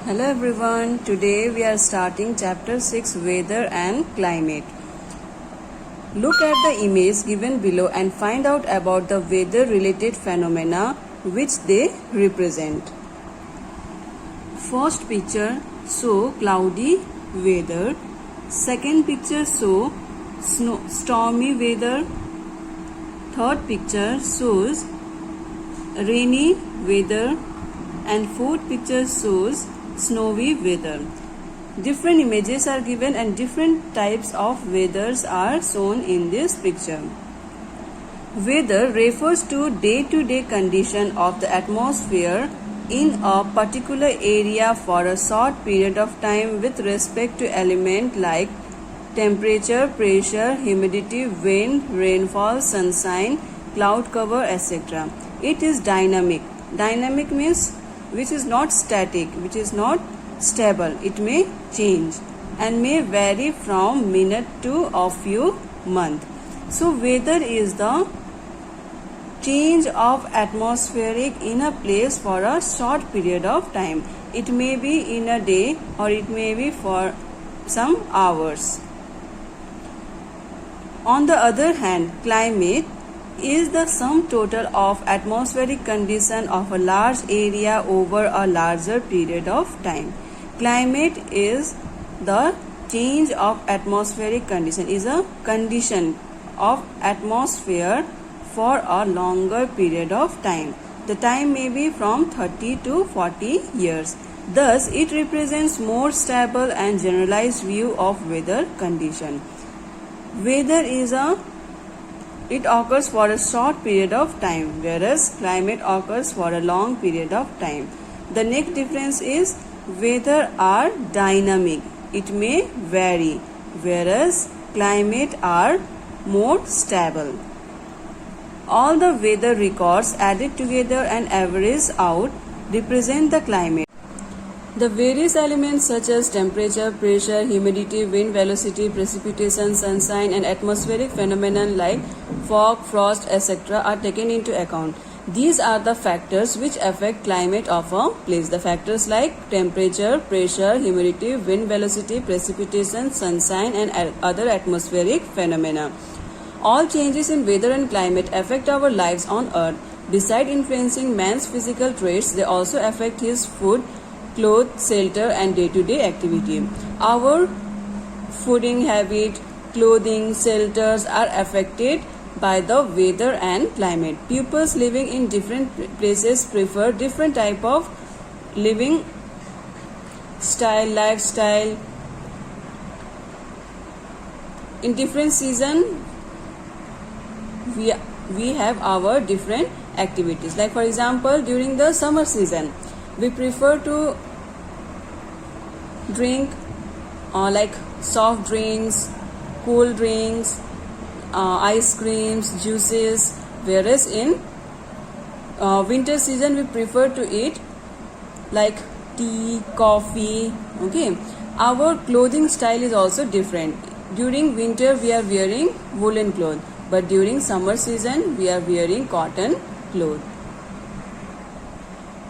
Hello everyone, today we are starting chapter 6 Weather and Climate. Look at the image given below and find out about the weather related phenomena which they represent. First picture show cloudy weather. Second picture show stormy weather. Third picture shows rainy weather. And fourth picture shows snowy weather. Different images are given and different types of weathers are shown in this picture. Weather refers to day-to-day condition of the atmosphere in a particular area for a short period of time with respect to elements like temperature, pressure, humidity, wind, rainfall, sunshine, cloud cover, etc. It is dynamic. Dynamic means which is not static, which is not stable. It may change and may vary from minute to a few months. So weather is the change of atmospheric in a place for a short period of time. It may be in a day or it may be for some hours. On the other hand, climate is the sum total of atmospheric condition of a large area over a larger period of time. Climate is the change of atmospheric condition, is a condition of atmosphere for a longer period of time. The time may be from 30 to 40 years. Thus, it represents more stable and generalized view of weather condition. Weather it occurs for a short period of time, whereas climate occurs for a long period of time. The next difference is weather are dynamic. It may vary, whereas climate are more stable. All the weather records added together and averaged out represent the climate. The various elements such as temperature, pressure, humidity, wind velocity, precipitation, sunshine and atmospheric phenomena like fog, frost, etc. are taken into account. These are the factors which affect climate of a place. The factors like temperature, pressure, humidity, wind velocity, precipitation, sunshine and other atmospheric phenomena. All changes in weather and climate affect our lives on earth. Besides influencing man's physical traits, they also affect his food, clothes, shelter and day-to-day activity. Our fooding habit, clothing, shelters are affected by the weather and climate. Pupils living in different places prefer different type of living style, lifestyle. In different season, we have our different activities. Like for example, during the summer season, we prefer to drink like soft drinks, cool drinks, ice creams, juices, whereas in winter season we prefer to eat like tea, coffee. Okay, our clothing style is also different. During winter we are wearing woolen clothes, but during summer season we are wearing cotton clothes.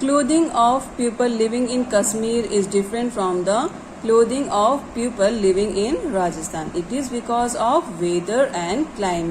Clothing of people living in Kashmir is different from the clothing of people living in Rajasthan. It is because of weather and climate.